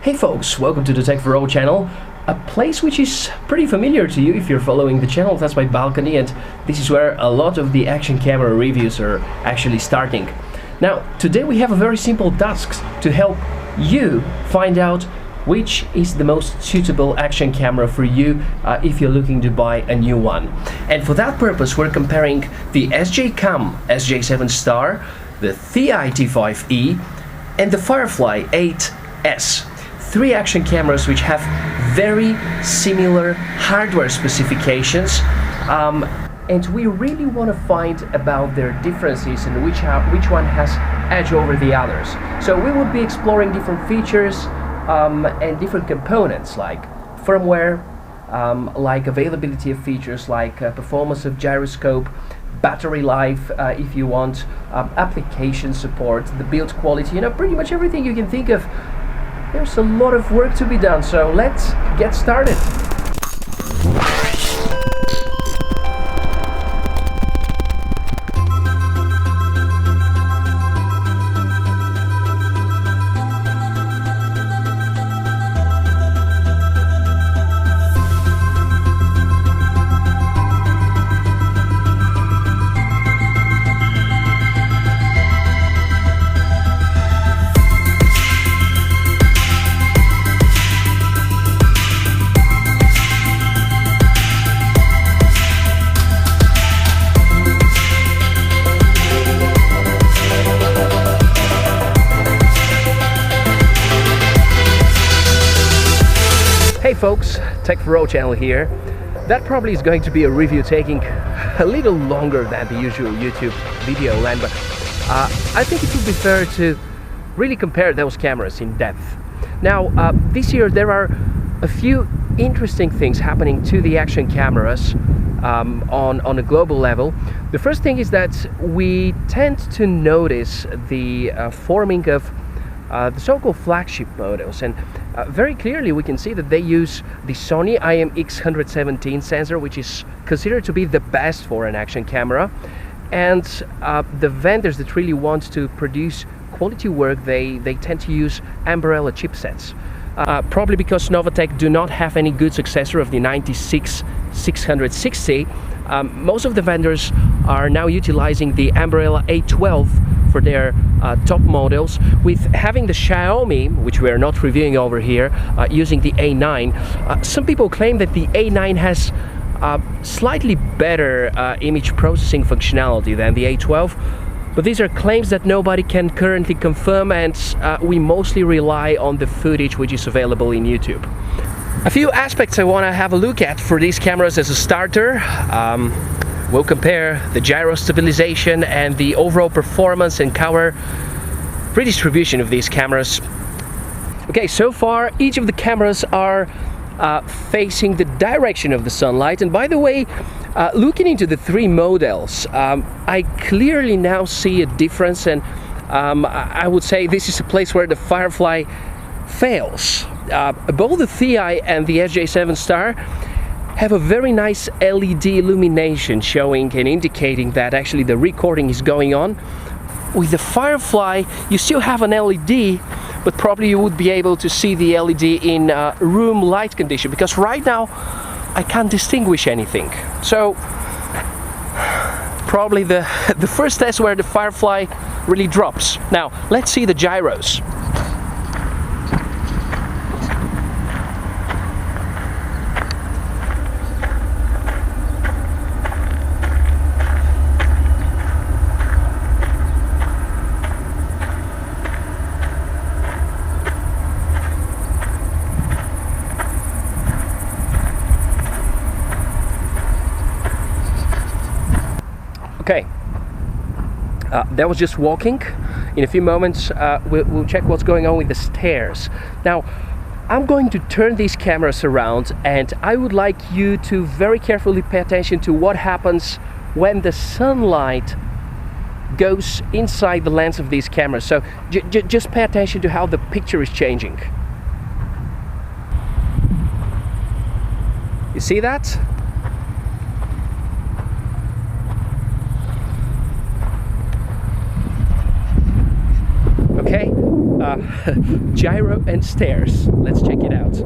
Hey folks, welcome to the Tech for All channel, a place which is pretty familiar to you if you're following the channel. That's my balcony, and this is where a lot of the action camera reviews are actually starting. Now, today we have a very simple task to help you find out which is the most suitable action camera for you if you're looking to buy a new one. And for that purpose, we're comparing the SJCAM SJ7 Star, the ThiEye T5e, and the FireFly 8S. Three action cameras which have very similar hardware specifications, and we really want to find about their differences and which one has edge over the others. So we will be exploring different features and different components like firmware, like availability of features, like performance of gyroscope, battery life if you want, application support, the build quality, pretty much everything you can think of. There's a lot of work to be done, so let's get started. Hey folks, Tech for All channel here. That probably is going to be a review taking a little longer than the usual YouTube video length, but I think it would be fair to really compare those cameras in depth. Now, this year there are a few interesting things happening to the action cameras on a global level. The first thing is that we tend to notice the forming of the so-called flagship models, and very clearly we can see that they use the Sony IMX117 sensor, which is considered to be the best for an action camera, and the vendors that really want to produce quality work, they tend to use umbrella chipsets. Probably because Novatech do not have any good successor of the 96-660, most of the vendors are now utilizing the umbrella A12 for their top models, with having the Xiaomi, which we are not reviewing over here, using the A9. Some people claim that the A9 has slightly better image processing functionality than the A12, but these are claims that nobody can currently confirm, and we mostly rely on the footage which is available in YouTube. A few aspects I want to have a look at for these cameras as a starter. We'll compare the gyro stabilization and the overall performance and cover redistribution of these cameras. Okay, so far each of the cameras are facing the direction of the sunlight, and by the way, looking into the three models, I clearly now see a difference, and I would say this is a place where the FireFly fails. Both the ThiEye and the SJ7 Star have a very nice LED illumination showing and indicating that actually the recording is going on. With the FireFly, you still have an LED, but probably you would be able to see the LED in room light condition, because right now I can't distinguish anything. So probably the first test where the FireFly really drops. Now let's see the gyros. Okay, that was just walking. In a few moments we'll check what's going on with the stairs. Now I'm going to turn these cameras around, and I would like you to very carefully pay attention to what happens when the sunlight goes inside the lens of these cameras. So just pay attention to how the picture is changing. You see that? Okay, gyro and stairs. Let's check it out.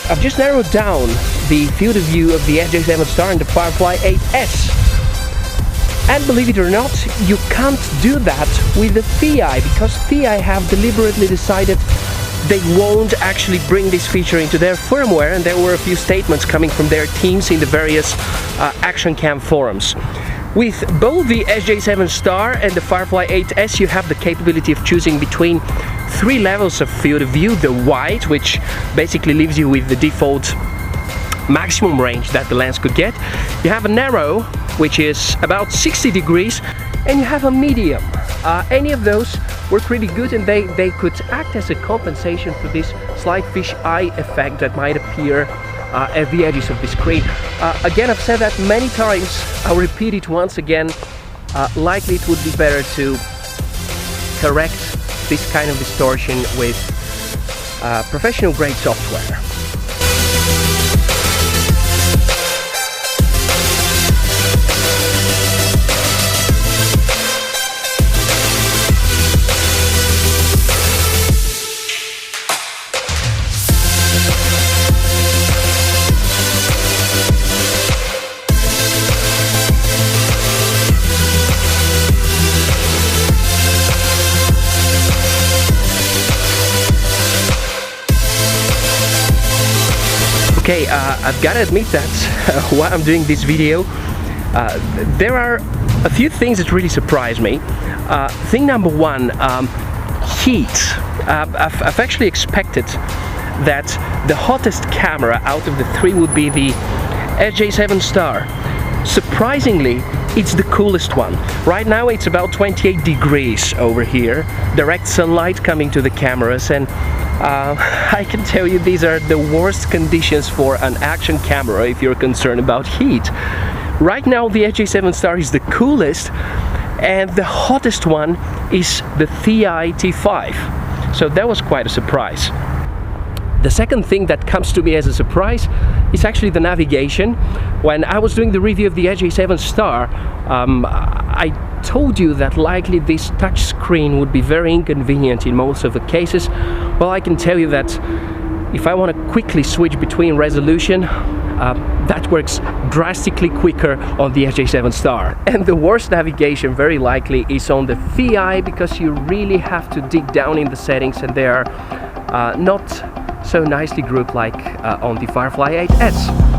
I've just narrowed down the field of view of the SJ7 Star and the FireFly 8S. And believe it or not, you can't do that with the ThiEye, because ThiEye have deliberately decided they won't actually bring this feature into their firmware, and there were a few statements coming from their teams in the various ActionCam forums. With both the SJ7 Star and the FireFly 8S, you have the capability of choosing between 3 levels of field of view. The wide, which basically leaves you with the default maximum range that the lens could get. You have a narrow, which is about 60 degrees, and you have a medium. Any of those were pretty good, and they could act as a compensation for this slight fish eye effect that might appear at the edges of the screen. Again, I've said that many times, I'll repeat it once again, likely it would be better to correct this kind of distortion with professional grade software. Okay, I've got to admit that while I'm doing this video, there are a few things that really surprise me. Thing number one, heat. I've actually expected that the hottest camera out of the 3 would be the SJ7 Star. Surprisingly, it's the coolest one. Right now it's about 28 degrees over here, direct sunlight coming to the cameras, and I can tell you these are the worst conditions for an action camera if you're concerned about heat. Right now the SJ7 Star is the coolest, and the hottest one is the ThiEye T5. So that was quite a surprise. The second thing that comes to me as a surprise is actually the navigation. When I was doing the review of the SJ7 Star, I told you that likely this touch screen would be very inconvenient in most of the cases. Well, I can tell you that if I want to quickly switch between resolution, that works drastically quicker on the SJ7 Star. And the worst navigation very likely is on the ThiEye, because you really have to dig down in the settings, and they are not so nicely grouped like on the FireFly 8S.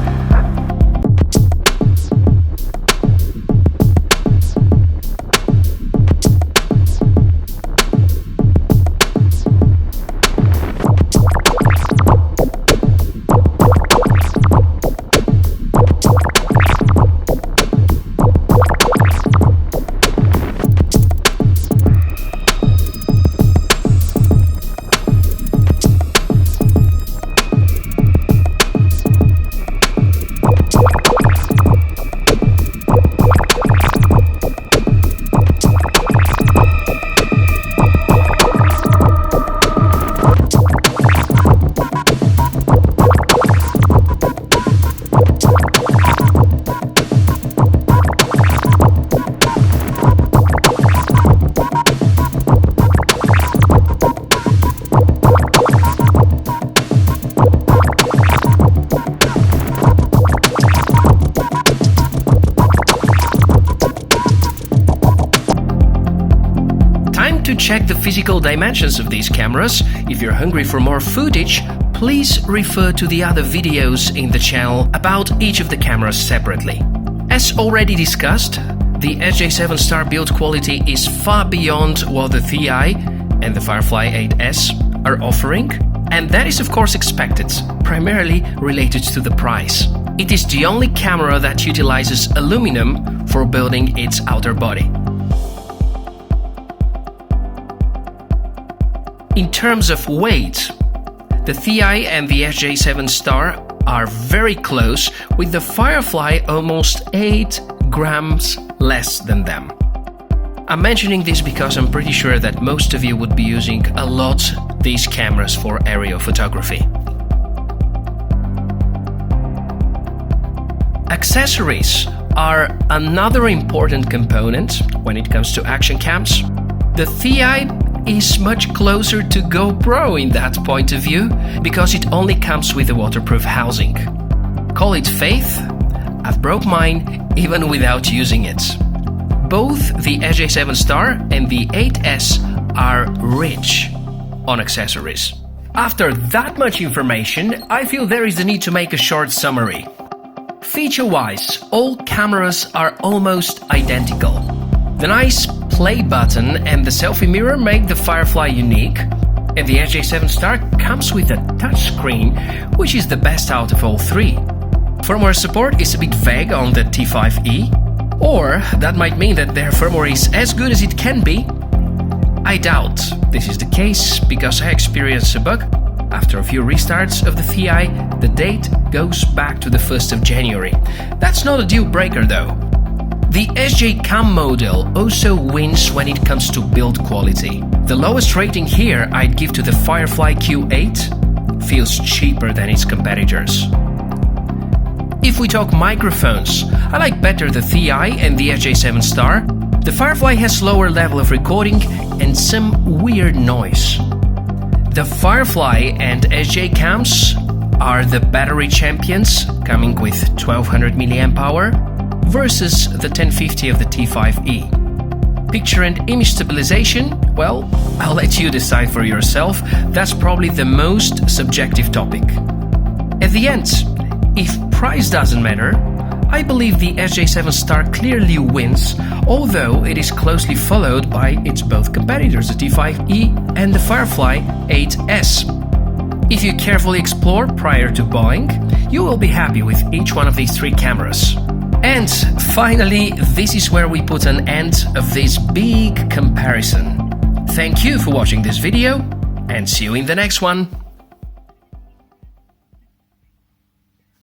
To check the physical dimensions of these cameras, if you're hungry for more footage, please refer to the other videos in the channel about each of the cameras separately. As already discussed, the SJ7 Star build quality is far beyond what the ThiEye and the FireFly 8S are offering, and that is of course expected, primarily related to the price. It is the only camera that utilizes aluminum for building its outer body. In terms of weight, the ThiEye and the SJ7 Star are very close, with the FireFly almost 8 grams less than them. I'm mentioning this because I'm pretty sure that most of you would be using a lot these cameras for aerial photography. Accessories are another important component when it comes to action cams. The ThiEye is much closer to GoPro in that point of view, because it only comes with a waterproof housing. Call it faith, I've broke mine even without using it. Both the SJ7 Star and the 8S are rich on accessories. After that much information, I feel there is the need to make a short summary. Feature-wise, all cameras are almost identical. The nice play button and the selfie mirror make the FireFly unique, and the SJ7 Star comes with a touchscreen, which is the best out of all three. Firmware support is a bit vague on the T5e, or that might mean that their firmware is as good as it can be. I doubt this is the case, because I experienced a bug. After a few restarts of the ThiEye, the date goes back to the 1st of January. That's not a deal breaker though. The SJCAM model also wins when it comes to build quality. The lowest rating here I'd give to the FireFly Q8 feels cheaper than its competitors. If we talk microphones, I like better the ThiEye and the SJ7 Star. The FireFly has lower level of recording and some weird noise. The FireFly and SJCAMs are the battery champions, coming with 1200 mAh versus the 1050 of the T5e. Picture and image stabilization, well, I'll let you decide for yourself. That's probably the most subjective topic. At the end, if price doesn't matter, I believe the SJ7 Star clearly wins, although it is closely followed by its both competitors, the T5e and the FireFly 8S. If you carefully explore prior to buying, you will be happy with each one of these three cameras. And finally, this is where we put an end of this big comparison. Thank you for watching this video, and see you in the next one.